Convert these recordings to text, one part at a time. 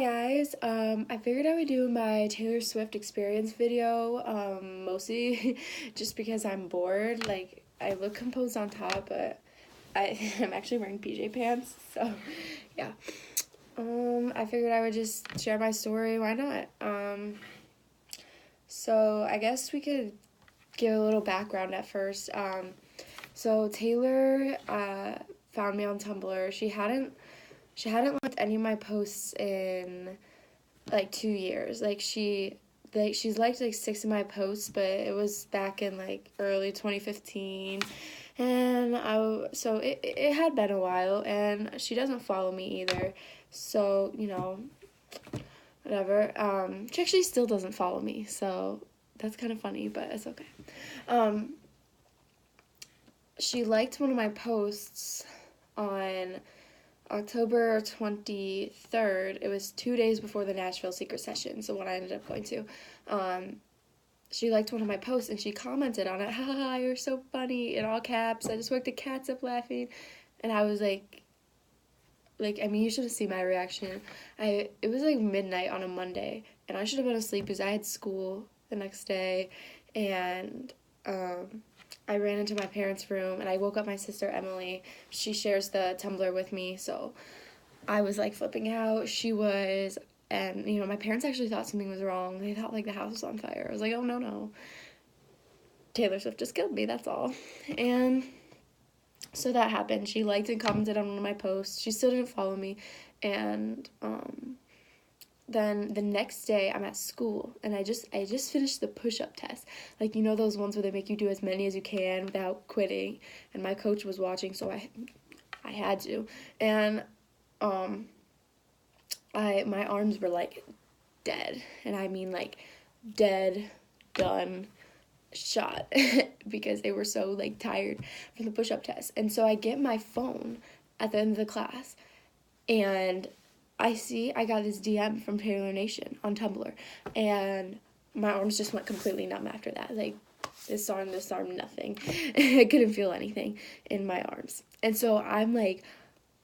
guys, I figured I would do my Taylor Swift experience video, mostly just because I'm bored. Like, I look composed on top, but I'm actually wearing PJ pants, so yeah. I figured I would just share my story, why not? So I guess we could give a little background at first. So Taylor, found me on Tumblr. She hadn't liked any of my posts in like 2 years. She's liked like six of my posts, but it was back in like early 2015, and it had been a while, and she doesn't follow me either. So whatever. She actually still doesn't follow me, so that's kind of funny, but it's okay. Um, she liked one of my posts on October 23rd. It was 2 days before the Nashville secret session, so when I ended up going to. She liked one of my posts and she commented on it. Haha, you're so funny, in all caps. I just woke the cats up laughing. And I was I mean, you should have seen my reaction. It was like midnight on a Monday, and I should have been asleep because I had school the next day, and I ran into my parents' room and I woke up my sister Emily. She shares the Tumblr with me, so I was like flipping out. She was, and my parents actually thought something was wrong. They thought like the house was on fire. I was like, oh no, no. Taylor Swift just killed me, that's all. And so that happened. She liked and commented on one of my posts. She still didn't follow me. And then the next day I'm at school and I just finished the push-up test. Like, those ones where they make you do as many as you can without quitting. And my coach was watching, so I had to. And my arms were like dead. And I mean like dead, done, shot because they were so like tired from the push-up test. And so I get my phone at the end of the class and I see I got this DM from Taylor Nation on Tumblr, and my arms just went completely numb after that. Like, this arm, nothing. I couldn't feel anything in my arms. And so I'm like,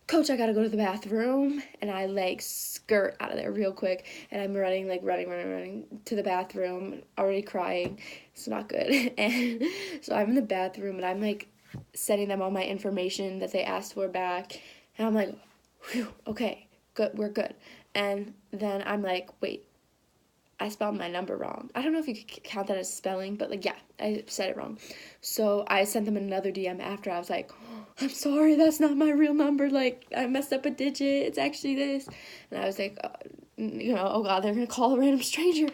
Coach, I gotta go to the bathroom, and I like skirt out of there real quick, and I'm running to the bathroom, already crying. It's not good. And so I'm in the bathroom, and I'm like sending them all my information that they asked for back, and I'm like, whew, okay, good, we're good. And then I'm like, wait, I spelled my number wrong. I don't know if you could count that as spelling, but like, yeah, I said it wrong. So I sent them another DM after. I was like, oh, I'm sorry, that's not my real number. Like, I messed up a digit. It's actually this. And I was like, oh God, they're going to call a random stranger.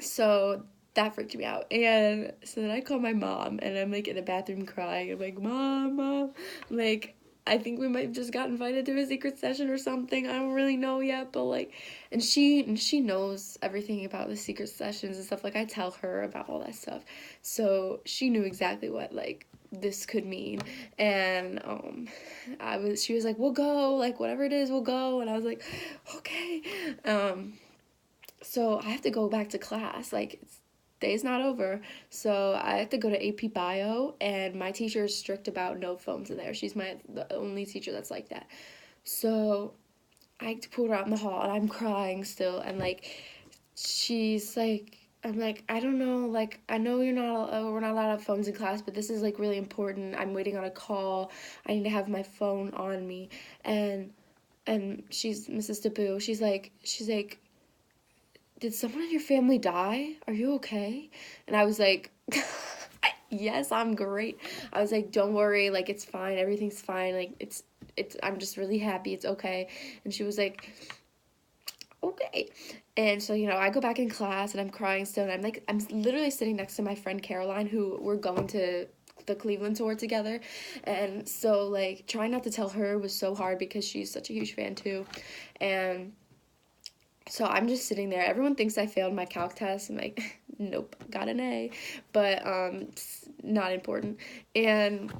So that freaked me out. And so then I called my mom, and I'm like in the bathroom crying. I'm like, Mom, like, I think we might have just got invited to a secret session or something. I don't really know yet, but like, and she knows everything about the secret sessions and stuff. Like, I tell her about all that stuff, so she knew exactly what like this could mean. And she was like, we'll go, like whatever it is, we'll go. And I was like, okay. So I have to go back to class. Like, day's not over, so I have to go to AP Bio, and my teacher is strict about no phones in there. She's the only teacher that's like that. So I pulled her out in the hall, and I'm crying still, and like she's like, I'm like, I don't know, like I know we're not allowed to have phones in class, but this is like really important. I'm waiting on a call. I need to have my phone on me. And she's Mrs. Taboo. She's like, did someone in your family die? Are you okay? And I was like, yes, I'm great. I was like, don't worry, like, it's fine, everything's fine, like, I'm just really happy, it's okay. And she was like, okay. And so, I go back in class, and I'm crying still, and I'm literally sitting next to my friend Caroline, who we're going to the Cleveland tour together. And so, like, trying not to tell her was so hard because she's such a huge fan, too. And so I'm just sitting there. Everyone thinks I failed my calc test. I'm like, nope, got an A. But it's not important. And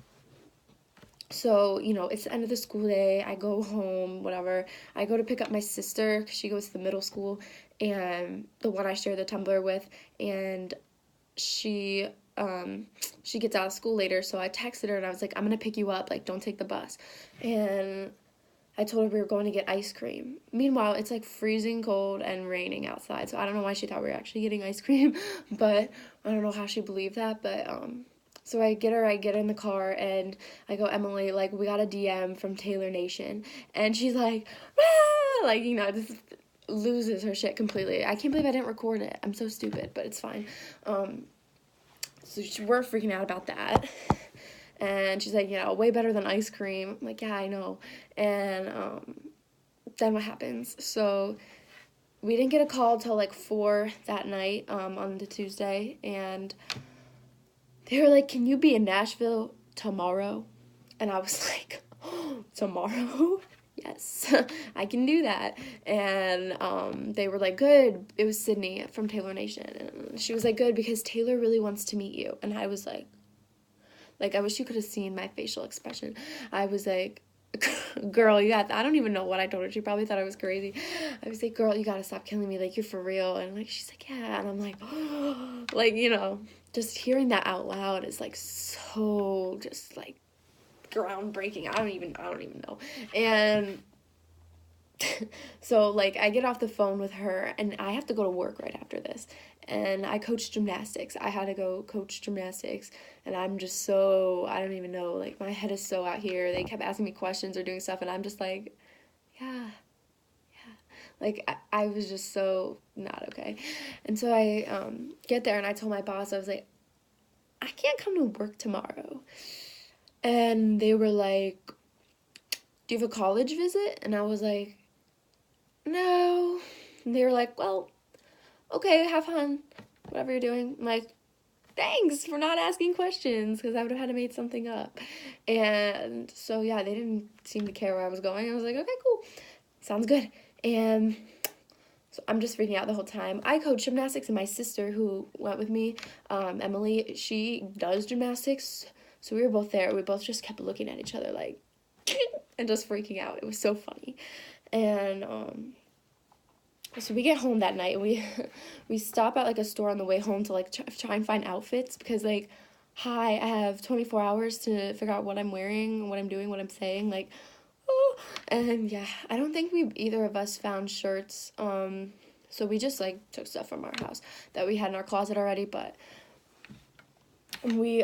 so, it's the end of the school day. I go home, whatever. I go to pick up my sister because she goes to the middle school, and the one I share the Tumblr with. And she gets out of school later, so I texted her, and I was like, I'm going to pick you up. Like, don't take the bus. And I told her we were going to get ice cream. Meanwhile, it's like freezing cold and raining outside, so I don't know why she thought we were actually getting ice cream, but I don't know how she believed that, but so I get in the car, and I go, Emily, like, we got a DM from Taylor Nation, and she's like, ah! Like, you know, just loses her shit completely. I can't believe I didn't record it. I'm so stupid, but it's fine. So we're freaking out about that. And she's like, yeah, way better than ice cream. I'm like, yeah, I know. And then what happens? So we didn't get a call till like 4 that night on the Tuesday. And they were like, can you be in Nashville tomorrow? And I was like, oh, tomorrow? Yes, I can do that. And they were like, good. It was Sydney from Taylor Nation. And she was like, good, because Taylor really wants to meet you. And I was like, I wish you could have seen my facial expression. I was like, girl, you got, I don't even know what I told her. She probably thought I was crazy. I was like, girl, you gotta stop killing me. Like, you're for real. And like, she's like, yeah. And I'm like, oh. Like, you know, just hearing that out loud is like so just like groundbreaking. I don't even know. And so like I get off the phone with her, and I have to go to work right after this, and I coach gymnastics. I had to go coach gymnastics, and I'm just so, I don't even know, like my head is so out here. They kept asking me questions or doing stuff, and I'm just like, yeah, like I was just so not okay. And so I get there, and I told my boss, I was like, I can't come to work tomorrow. And they were like, do you have a college visit? And I was like, no. And they were like, well, okay, have fun, whatever you're doing. I'm like, thanks for not asking questions, because I would have had to make something up. And so, yeah, they didn't seem to care where I was going. I was like, okay, cool, sounds good. And so I'm just freaking out the whole time. I coach gymnastics, and my sister, who went with me, Emily, she does gymnastics. So we were both there. We both just kept looking at each other like, and just freaking out. It was so funny. And so we get home that night, and we stop at like a store on the way home to like try and find outfits, because like, hi, I have 24 hours to figure out what I'm wearing, what I'm doing, what I'm saying, like, oh. And yeah, I don't think either of us found shirts. So we just like took stuff from our house that we had in our closet already, but we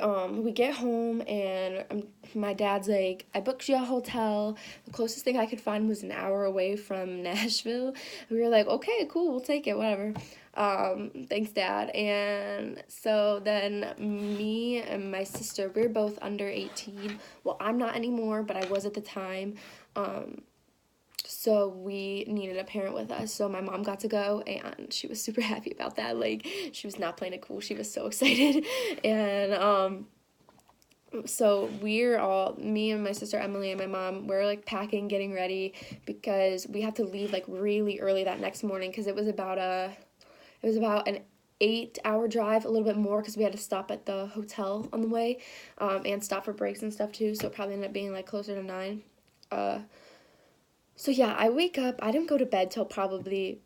get home, and my dad's like, I booked you a hotel. The closest thing I could find was an hour away from Nashville. We were like, okay, cool, we'll take it, whatever. Thanks, Dad. And so then me and my sister, we're both under 18. Well, I'm not anymore, but I was at the time. So we needed a parent with us, so my mom got to go, and she was super happy about that. Like, she was not playing it cool, she was so excited. And so we're all, me and my sister Emily and my mom, we're like packing, getting ready, because we have to leave like really early that next morning, because it was about an 8-hour drive, a little bit more, because we had to stop at the hotel on the way, and stop for breaks and stuff too, so it probably ended up being like closer to 9. So yeah, I wake up, I didn't go to bed till probably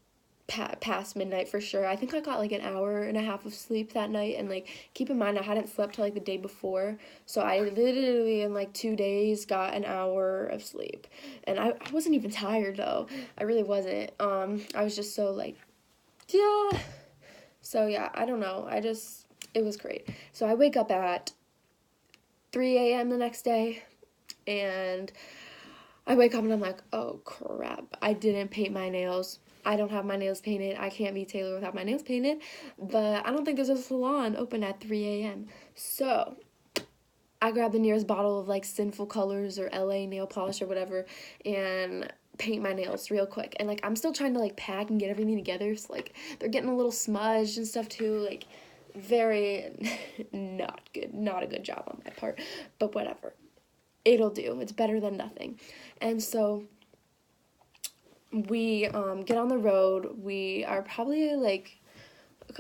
past midnight for sure. I think I got like an hour and a half of sleep that night, and like, keep in mind, I hadn't slept till like the day before, so I literally in like 2 days got an hour of sleep, and I wasn't even tired though. I really wasn't. I was just so like, yeah. So yeah, I don't know, it was great. So I wake up at 3 a.m. the next day, and I wake up and I'm like, oh crap, I didn't paint my nails. I don't have my nails painted. I can't be Taylor without my nails painted. But I don't think there's a salon open at 3 a.m. So I grab the nearest bottle of like Sinful Colors or LA nail polish or whatever, and paint my nails real quick. And like, I'm still trying to like pack and get everything together, so like they're getting a little smudged and stuff too. Like, very not a good job on my part, but whatever. It'll do. It's better than nothing. And so we get on the road. We are probably like,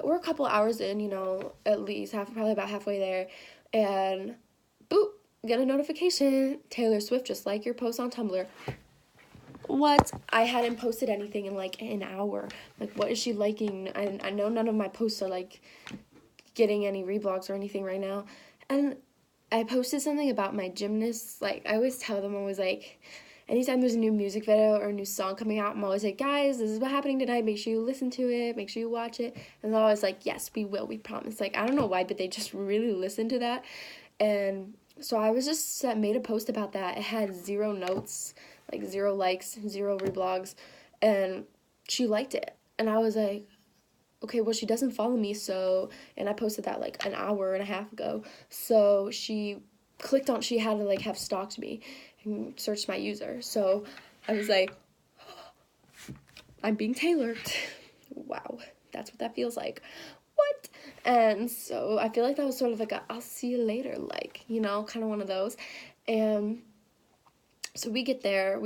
we're a couple hours in, you know, at least probably about halfway there, and boop, get a notification. Taylor Swift just liked your post on Tumblr. What? I hadn't posted anything in like an hour. Like, what is she liking? I know none of my posts are like getting any reblogs or anything right now. And I posted something about my gymnasts. Like, I always tell them, I was like, anytime there's a new music video or a new song coming out, I'm always like, guys, this is what's happening tonight. Make sure you listen to it. Make sure you watch it. And they're always like, yes, we will. We promise. Like, I don't know why, but they just really listen to that. And so I was just made a post about that. It had 0 notes, like 0 likes, 0 reblogs. And she liked it. And I was like, okay, well, she doesn't follow me, so, and I posted that like an hour and a half ago, so she clicked on, she had to like have stalked me and searched my user, so I was like, I'm being tailored. Wow, that's what that feels like. What? And so I feel like that was sort of like a I'll see you later, like, you know, kind of one of those. And so we get to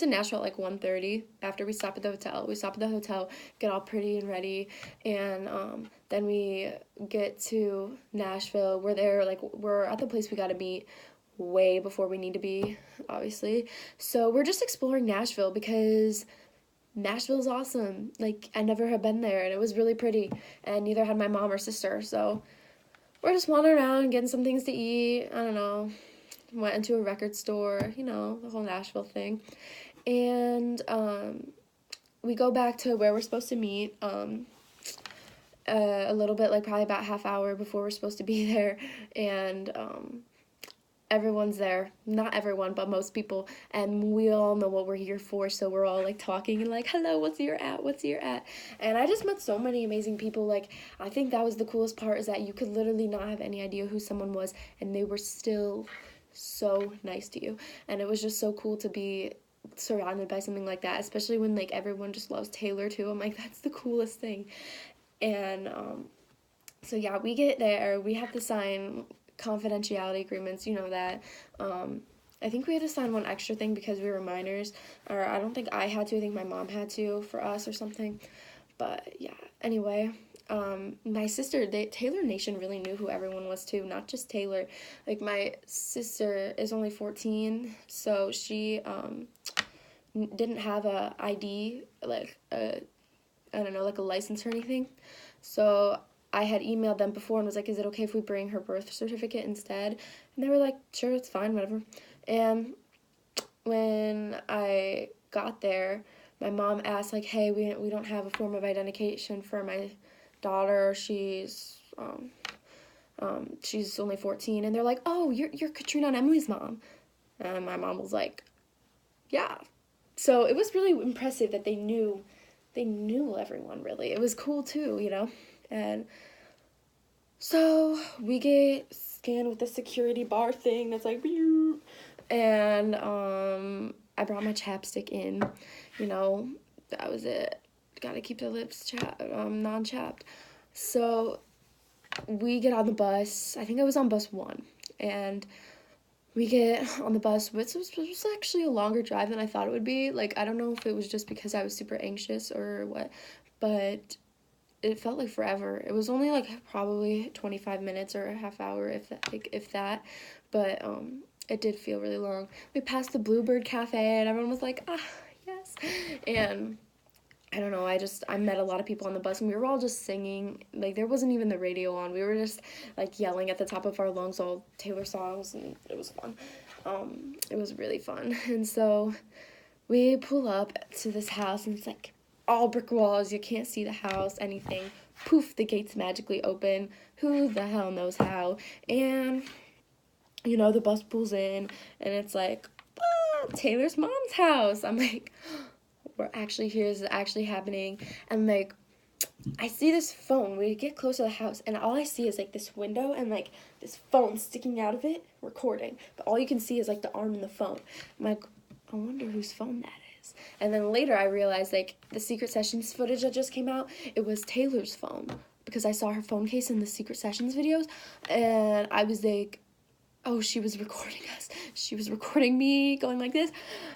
Nashville at like 1:30 after we stop at the hotel. We stop at the hotel, get all pretty and ready, and then we get to Nashville. We're at the place we gotta meet way before we need to be, obviously. So we're just exploring Nashville because Nashville's awesome. Like, I never had been there, and it was really pretty, and neither had my mom or sister, so we're just wandering around, getting some things to eat, I don't know. Went into a record store, you know, the whole Nashville thing. And we go back to where we're supposed to meet a little bit, like probably about half hour before we're supposed to be there. And everyone's there. Not everyone, but most people. And we all know what we're here for, so we're all like talking and like, hello, what's your at? What's your at? And I just met so many amazing people. Like, I think that was the coolest part, is that you could literally not have any idea who someone was, and they were still so nice to you. And it was just so cool to be surrounded by something like that, especially when like everyone just loves Taylor too. I'm like, that's the coolest thing. And so yeah, we get there, we have to sign confidentiality agreements, you know that. I think we had to sign one extra thing because we were minors, or I don't think I had to, I think my mom had to for us or something. But yeah, anyway, my sister, Taylor Nation really knew who everyone was too, not just Taylor. Like, my sister is only 14, so she didn't have a ID, like I don't know, like a license or anything. So I had emailed them before and was like, is it okay if we bring her birth certificate instead? And they were like, sure, it's fine, whatever. And when I got there, my mom asked, like, hey, we don't have a form of identification for my daughter. She's only 14. And they're like, oh, you're Katrina and Emily's mom. And my mom was like, yeah. So it was really impressive that they knew everyone, really. It was cool too, you know. And so we get scanned with the security bar thing that's like, and I brought my chapstick in, you know, that was it. Gotta keep the lips non-chapped. So we get on the bus. I think I was on bus 1, and we get on the bus, which was actually a longer drive than I thought it would be. Like, I don't know if it was just because I was super anxious or what, but it felt like forever. It was only like probably 25 minutes or a half hour, if that, but it did feel really long. We passed the Bluebird Cafe, and everyone was like, ah, yes. And I don't know, I met a lot of people on the bus, and we were all just singing. Like, there wasn't even the radio on. We were just like yelling at the top of our lungs all Taylor songs, and it was fun. It was really fun. And so we pull up to this house, and it's like all brick walls. You can't see the house, anything. Poof, the gates magically open. Who the hell knows how? And, you know, the bus pulls in, and it's like, Taylor's mom's house. I'm like, we're actually here. This is actually happening. And, like, I see this phone. We get close to the house, and all I see is, like, this window and, like, this phone sticking out of it, recording. But all you can see is, like, the arm and the phone. I'm like, I wonder whose phone that is. And then later I realized, like, the Secret Sessions footage that just came out, it was Taylor's phone, because I saw her phone case in the Secret Sessions videos, and I was like, oh, she was recording us. She was recording me going like this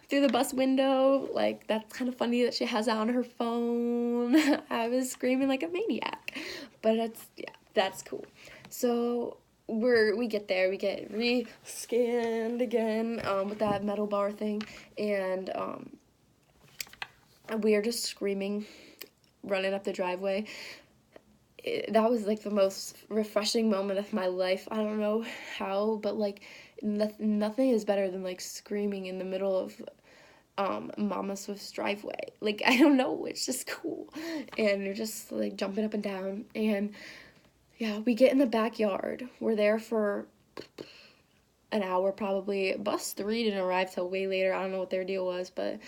through the bus window. Like, that's kind of funny that she has that on her phone. I was screaming like a maniac. But that's cool. So we get there, we get re-scanned again with that metal bar thing, and we are just screaming, running up the driveway. That was like the most refreshing moment of my life. I don't know how, but like, nothing is better than like screaming in the middle of Mama Swift's driveway. Like, I don't know, it's just cool. And you're just like jumping up and down. And yeah, we get in the backyard. We're there for an hour probably. Bus 3 didn't arrive till way later. I don't know what their deal was, but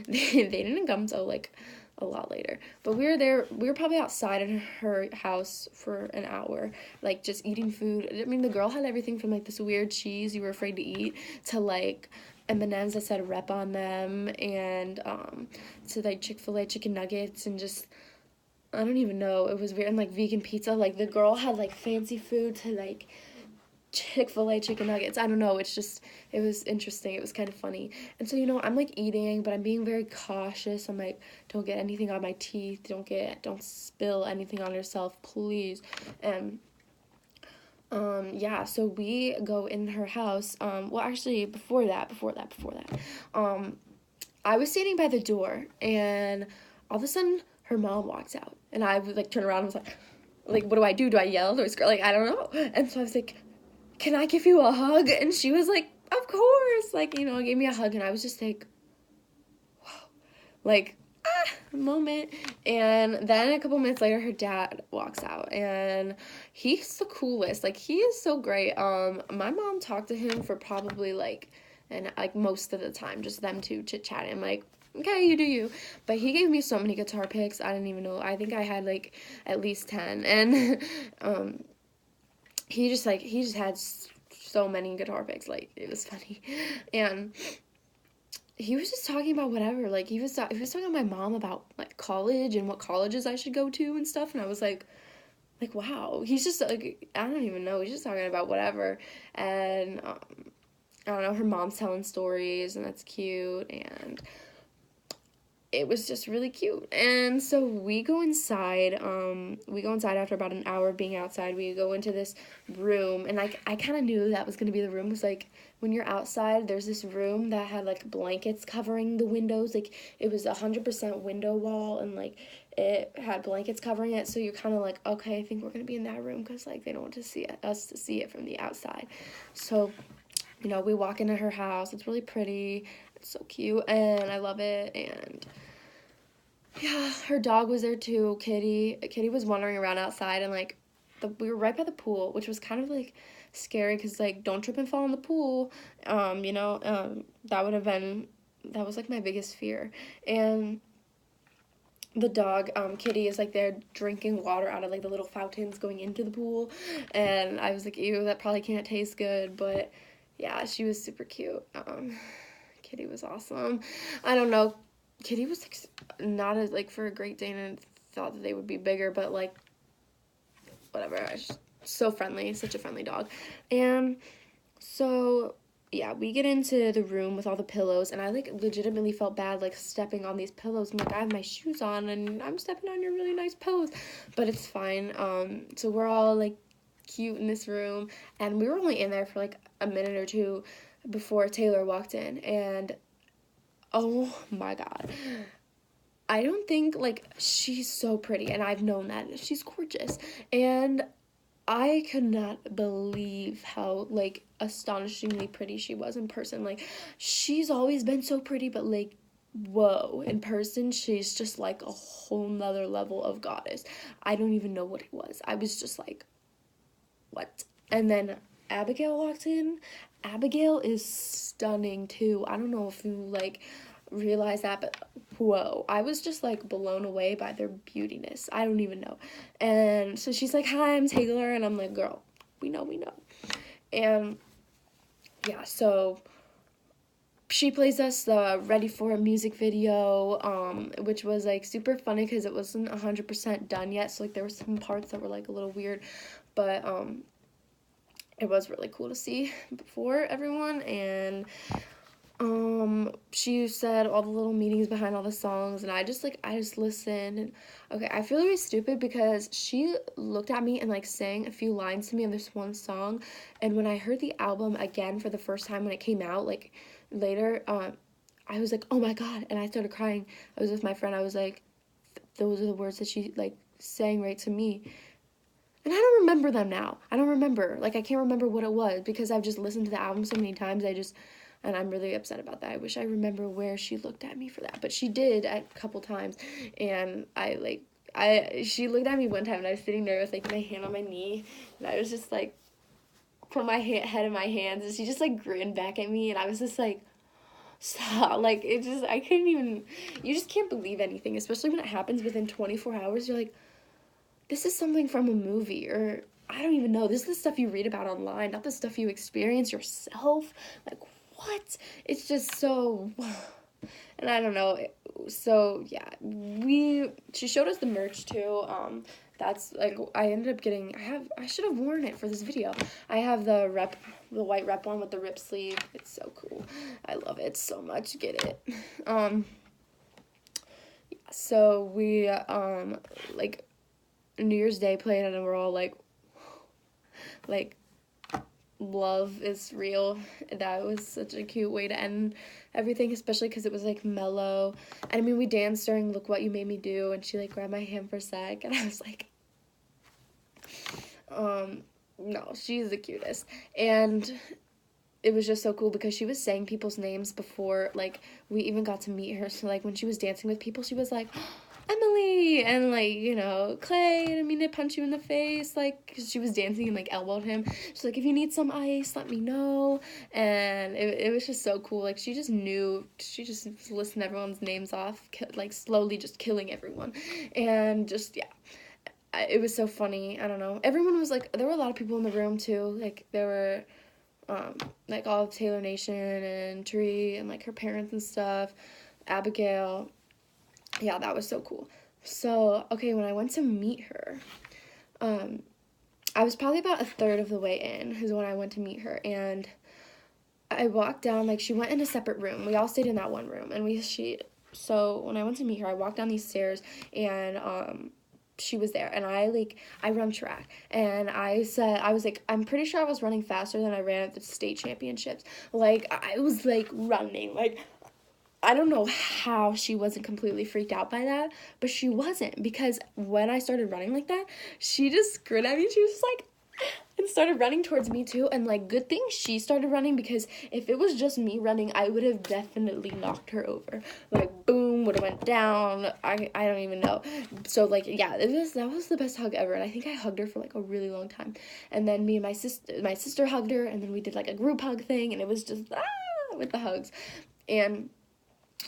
they didn't come till like a lot later. But we were there. We were probably outside in her house for an hour, like just eating food. I mean, the girl had everything from like this weird cheese you were afraid to eat to like M&Ms that said rep on them, and to like Chick-fil-A chicken nuggets, and just I don't even know, it was weird, and like vegan pizza. Like the girl had like fancy food to like Chick-fil-A chicken nuggets. I don't know, it's just, it was interesting. It was kind of funny. And so, you know, I'm like eating, but I'm being very cautious. I'm like, don't get anything on my teeth. Don't spill anything on yourself, please. And yeah, so we go in her house. Well, actually, before that, I was standing by the door, and all of a sudden, her mom walks out, and I would like turn around and was like, what do I do? Do I yell? Do I scream? Like, I don't know. And so I was like, can I give you a hug? And she was like, of course. Like, you know, gave me a hug, and I was just like, wow, like, moment. And then a couple minutes later, her dad walks out, and he's the coolest. Like, he is so great. My mom talked to him for probably like, and like most of the time, just them two chit-chatting. I'm like, okay, you do you. But he gave me so many guitar picks, I didn't even know. I think I had like at least 10. And he just had so many guitar picks. Like, it was funny. And he was just talking about whatever. Like, he was talking to my mom about like college and what colleges I should go to and stuff. And I was like, wow, he's just like, I don't even know, he's just talking about whatever. And I don't know, her mom's telling stories, and that's cute. And it was just really cute. And so we go inside. After about an hour of being outside. We go into this room, and like I kind of knew that was going to be the room. It was like, when you're outside, there's this room that had like blankets covering the windows. Like, it was 100% window wall, and like it had blankets covering it. So you're kind of like, okay, I think we're going to be in that room, because like they don't want us to see it from the outside. So, you know, we walk into her house. It's really pretty. It's so cute, and I love it. And yeah, her dog was there too, Kitty. Kitty was wandering around outside, and like we were right by the pool, which was kind of like scary, because like, don't trip and fall in the pool. You know, that was like my biggest fear. And the dog, Kitty, is like there drinking water out of like the little fountains going into the pool, and I was like, ew, that probably can't taste good. But yeah, she was super cute. Kitty was awesome. I don't know, Kitty was like not as, like, for a Great Dane, and thought that they would be bigger, but like, whatever. So friendly, such a friendly dog. And so yeah, we get into the room with all the pillows, and I like legitimately felt bad like stepping on these pillows. I'm like, I have my shoes on, and I'm stepping on your really nice pillows, but it's fine. So we're all like cute in this room, and we were only in there for like a minute or two before Taylor walked in, and oh my god, I don't think, like, she's so pretty, and I've known that. She's gorgeous, and I could not believe how, like, astonishingly pretty she was in person. Like, she's always been so pretty, but, like, whoa, in person, she's just, like, a whole nother level of goddess. I don't even know what it was. I was just like, what? And then Abigail walked in. Abigail is stunning, too. I don't know if you, like, realize that, but whoa, I was just like blown away by their beautiness. I don't even know. And so she's like, hi, I'm Taylor, and I'm like, girl, we know. And yeah, so she plays us the Ready for a music video, which was like super funny because it wasn't 100% done yet, so like there were some parts that were like a little weird, but it was really cool to see before everyone. And she said all the little meanings behind all the songs, and I just listened. And okay, I feel really stupid because she looked at me and like sang a few lines to me on this one song, and when I heard the album again for the first time when it came out, like later, I was like, oh my god, and I started crying. I was with my friend. I was like, those are the words that she like sang right to me. And I don't remember them now. I don't remember. Like, I can't remember what it was because I've just listened to the album so many times. And I'm really upset about that. I wish I remember where she looked at me for that. But she did a couple times. And she looked at me one time and I was sitting there with, like, my hand on my knee. And I was just, like, put my head in my hands. And she just, like, grinned back at me. And I was just, like, stop. Like, I couldn't even, you just can't believe anything. Especially when it happens within 24 hours. You're like, this is something from a movie, or I don't even know. This is the stuff you read about online, not the stuff you experience yourself. Like, what? It's just so, and I don't know. So, yeah, she showed us the merch, too. That's, like, I ended up getting, I should have worn it for this video. I have the white rep one with the rip sleeve. It's so cool. I love it so much. Get it. So we, like, New Year's Day played and we're all like, love is real. That was such a cute way to end everything, especially because it was, like, mellow. And I mean, we danced during Look What You Made Me Do, and she, like, grabbed my hand for a sec, and I was like, no, she's the cutest. And it was just so cool because she was saying people's names before, like, we even got to meet her. So, like, when she was dancing with people, she was like, Emily, and, like, you know, Clay, I didn't mean to punch you in the face, like, cause she was dancing and, like, elbowed him. She's like, if you need some ice, let me know. And it was just so cool. Like, she just listed everyone's names off, like, slowly just killing everyone. And just, yeah, it was so funny. I don't know. Everyone was, like, there were a lot of people in the room, too. Like, there were, like, all of Taylor Nation and Tree and, like, her parents and stuff, Abigail. Yeah, that was so cool. So, okay, when I went to meet her, I was probably about a third of the way in is when I went to meet her, and I walked down, like, she went in a separate room. We all stayed in that one room, and so when I went to meet her, I walked down these stairs, and, she was there, and I run track, and I was like, I'm pretty sure I was running faster than I ran at the state championships. Like, I was, like, running, like, I don't know how she wasn't completely freaked out by that, but she wasn't, because when I started running like that, she just grinned at me. She was just like, and started running towards me too. And, like, good thing she started running, because if it was just me running, I would have definitely knocked her over. Like, boom, would have went down. I don't even know. So, like, yeah, that was the best hug ever. And I think I hugged her for, like, a really long time. And then me and my sister hugged her, and then we did, like, a group hug thing, and it was just with the hugs. And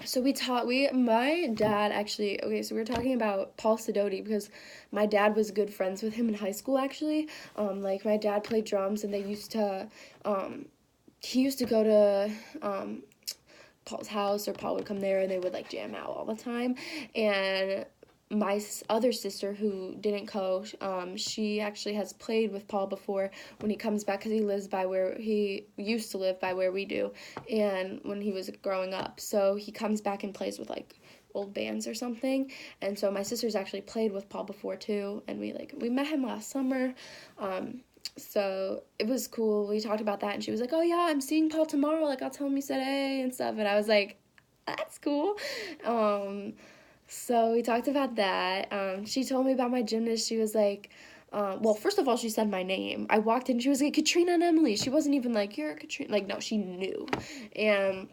so my dad actually, okay, so we were talking about Paul Sidoti, because my dad was good friends with him in high school, actually. Like, my dad played drums, and he used to go to, Paul's house, or Paul would come there, and they would, like, jam out all the time. And my other sister, who didn't coach, she actually has played with Paul before when he comes back, because he used to live by where we do, and when he was growing up, so he comes back and plays with, like, old bands or something. And so my sister's actually played with Paul before too, and we met him last summer. So it was cool. We talked about that, and she was like, oh yeah, I'm seeing Paul tomorrow, like, I'll tell him you said hey and stuff. And I was like, that's cool. So we talked about that. She told me about my gymnast. She was like, well, first of all, she said my name. I walked in, she was like, Katrina and Emily. She wasn't even like, you're Katrina. Like, no, she knew. And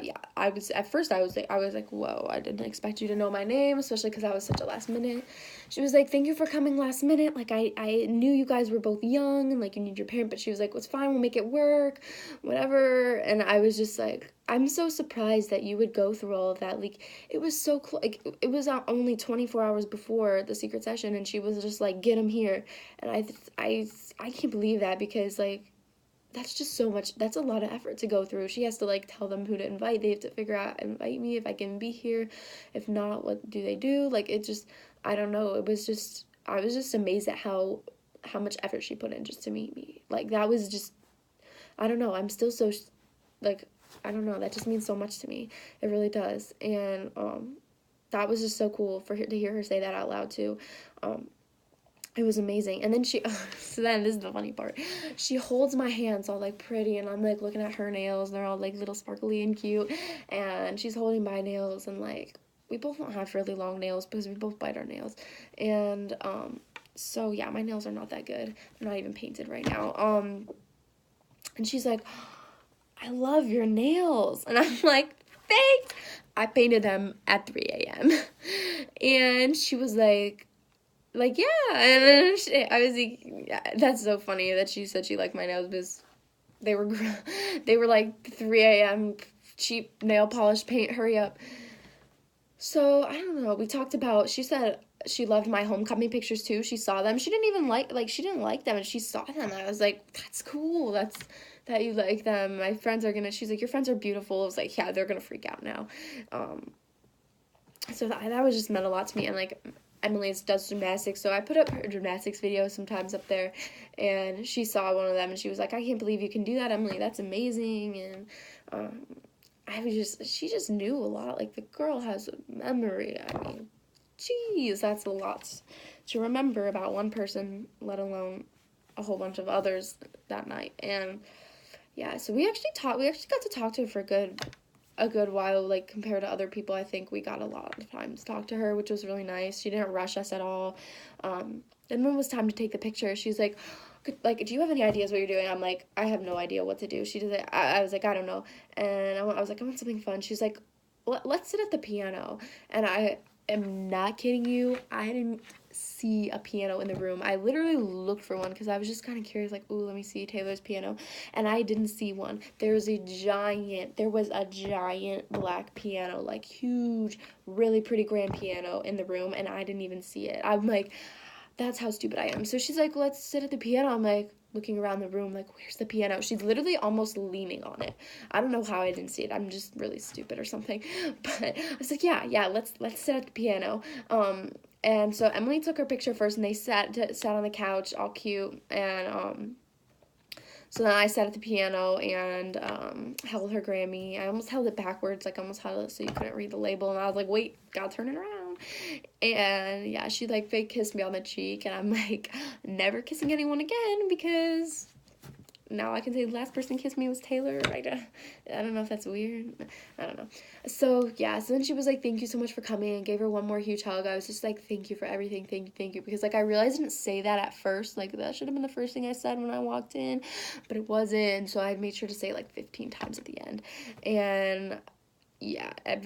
yeah, at first I was like, whoa, I didn't expect you to know my name, especially because I was such a last minute. She was like, thank you for coming last minute. Like, I knew you guys were both young, and, like, you need your parent, but she was like, it's fine, we'll make it work, whatever. And I was just like, I'm so surprised that you would go through all of that. Like, it was so close. Like, it was only 24 hours before the secret session, and she was just like, get him here. And I can't believe that, because, like, that's just so much, that's a lot of effort to go through. She has to, like, tell them who to invite. They have to figure out, invite me, if I can be here. If not, what do they do? Like, it just, I don't know. I was just amazed at how much effort she put in just to meet me. Like, that was just, I don't know. I'm still so, like, I don't know. That just means so much to me. It really does. And, that was just so cool to hear her say that out loud too. It was amazing. And then so then this is the funny part. She holds my hands all, like, pretty, and I'm, like, looking at her nails, and they're all, like, little sparkly and cute, and she's holding my nails, and, like, we both don't have really long nails because we both bite our nails. And So yeah, my nails are not that good. They're not even painted right now. And she's like, I love your nails. And I'm like, thanks. I painted them at 3 a.m. And she was like, yeah. And then I was like, yeah, that's so funny that she said she liked my nails because they were, they were like 3 a.m. cheap nail polish paint, hurry up. So, I don't know, we talked about, she said she loved my homecoming pictures too. She saw them. She didn't even she didn't like them, and she saw them. I was like, that's cool. That's, that you like them. My friends are gonna, she's like, your friends are beautiful. I was like, yeah, they're gonna freak out now. So that was just meant a lot to me. And like, Emily does gymnastics, so I put up her gymnastics videos sometimes up there, and she saw one of them, and she was like, I can't believe you can do that, Emily. That's amazing. And, she just knew a lot. Like, the girl has a memory. I mean, geez, that's a lot to remember about one person, let alone a whole bunch of others that night. And yeah, so we actually got to talk to her for a good while. Like, compared to other people, I think we got a lot of time to talk to her, which was really nice. She didn't rush us at all. Then when it was time to take the picture, she's like, do you have any ideas what you're doing? I'm like, I have no idea what to do. She did it. I was like, I don't know. And I was like, I want something fun. She's like, let's sit at the piano. And I am not kidding you. I didn't see a piano in the room. I literally looked for one because I was just kind of curious, like, ooh, let me see Taylor's piano. And I didn't see one. There was a giant black piano, like huge, really pretty grand piano in the room, and I didn't even see it. I'm like, that's how stupid I am. So she's like, let's sit at the piano. I'm like, looking around the room, like, where's the piano? She's literally almost leaning on it. I don't know how I didn't see it. I'm just really stupid or something. But I was like, yeah, let's sit at the piano. And so Emily took her picture first, and they sat on the couch, all cute, and so then I sat at the piano and held her Grammy. I almost held it backwards, like almost held it so you couldn't read the label, and I was like, wait, gotta turn it around. And yeah, she like fake kissed me on the cheek, and I'm like, never kissing anyone again, because now I can say the last person kissed me was Taylor. I don't know if that's weird. I don't know. So yeah, so then she was like, thank you so much for coming, and gave her one more huge hug. I was just like, thank you for everything, thank you, because like I realized I didn't say that at first, like that should have been the first thing I said when I walked in, but it wasn't, so I made sure to say it like 15 times at the end. And yeah, and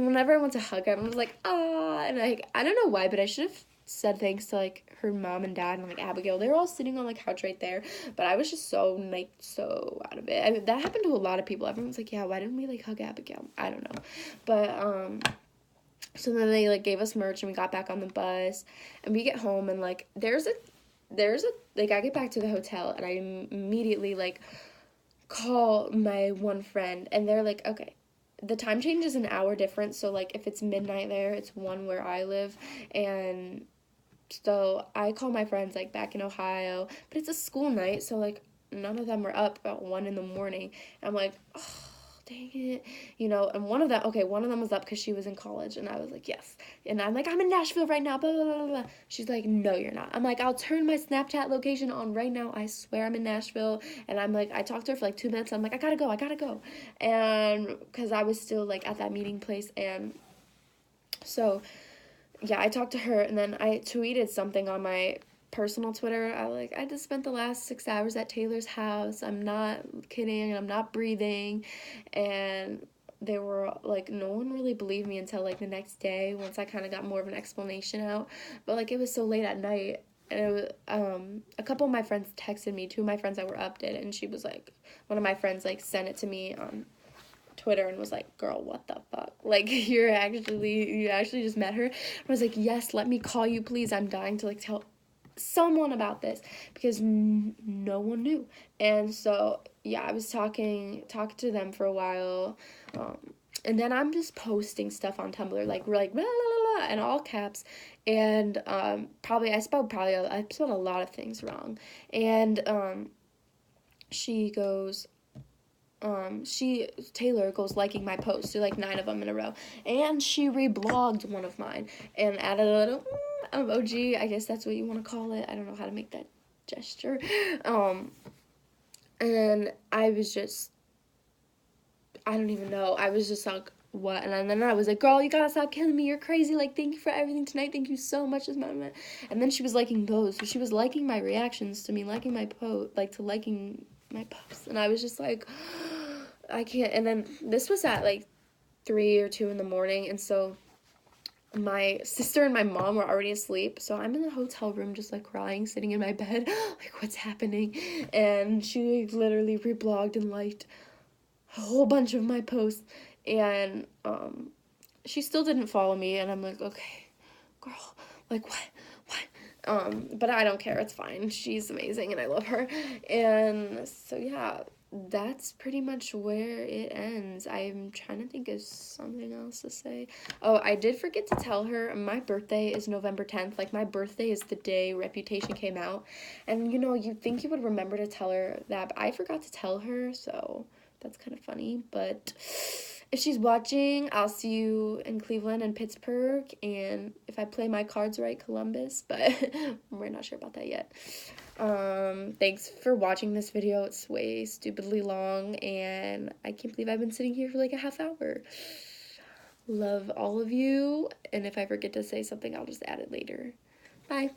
whenever I went to hug her, I was like, ah, and like, I don't know why, but I should have said thanks to like her mom and dad and like Abigail. They were all sitting on the couch right there, but I was just so out of it. I mean, that happened to a lot of people. Everyone's like, yeah, why didn't we like hug Abigail? I don't know. But so then they like gave us merch, and we got back on the bus, and we get home, and like there's a like, I get back to the hotel, and I immediately like call my one friend, and they're like, okay, the time change is an hour difference, so like if it's midnight there, it's 1 where I live. And so I call my friends like back in Ohio, but it's a school night, so like none of them were up at 1 in the morning. And I'm like, oh, dang it, and one of them was up because she was in college, and I was like, yes. And I'm like, I'm in Nashville right now, blah, blah, blah, blah. She's like, no, you're not. I'm like, I'll turn my Snapchat location on right now. I swear I'm in Nashville. And I'm like, I talked to her for like 2 minutes. I'm like, I gotta go. And because I was still like at that meeting place. And so yeah, I talked to her, and then I tweeted something on my personal Twitter. I just spent the last 6 hours at Taylor's house. I'm not kidding, and I'm not breathing. And they were like, no one really believed me until like the next day, once I kind of got more of an explanation out. But like, it was so late at night, and it was, a couple of my friends texted me. 2 of my friends that were up did, and she was like, one of my friends like sent it to me on Twitter and was like, girl, what the fuck? Like, you actually just met her? I was like, yes, let me call you, please. I'm dying to like tell someone about this, because no one knew. And so yeah, I was talking to them for a while, and then I'm just posting stuff on Tumblr, like we're like blah, blah, blah, in all caps, and I spelled a lot of things wrong. And Taylor goes liking my posts, like 9 of them in a row, and she reblogged one of mine and added a little emoji. I guess that's what you want to call it. I don't know how to make that gesture. And I don't even know. I was just like, what? And then I was like, girl, you gotta stop killing me. You're crazy. Like, thank you for everything tonight. Thank you so much. And then she was liking those. So she was liking my reactions to me, liking my liking my posts. And I was just like, I can't. And then this was at like 3 or 2 in the morning. And so my sister and my mom were already asleep, so I'm in the hotel room just like crying, sitting in my bed, like, what's happening? And she like literally reblogged and liked a whole bunch of my posts, and she still didn't follow me, and I'm like, okay, girl, like, but I don't care, it's fine, she's amazing and I love her. And so yeah, that's pretty much where it ends. I'm trying to think of something else to say. Oh, I did forget to tell her my birthday is November 10th. Like, my birthday is the day Reputation came out. And, you'd think you would remember to tell her that, but I forgot to tell her, so that's kind of funny. But if she's watching, I'll see you in Cleveland and Pittsburgh, and if I play my cards right, Columbus, but we're not sure about that yet. Thanks for watching this video. It's way stupidly long, and I can't believe I've been sitting here for like a half hour. Love all of you, and if I forget to say something, I'll just add it later. Bye.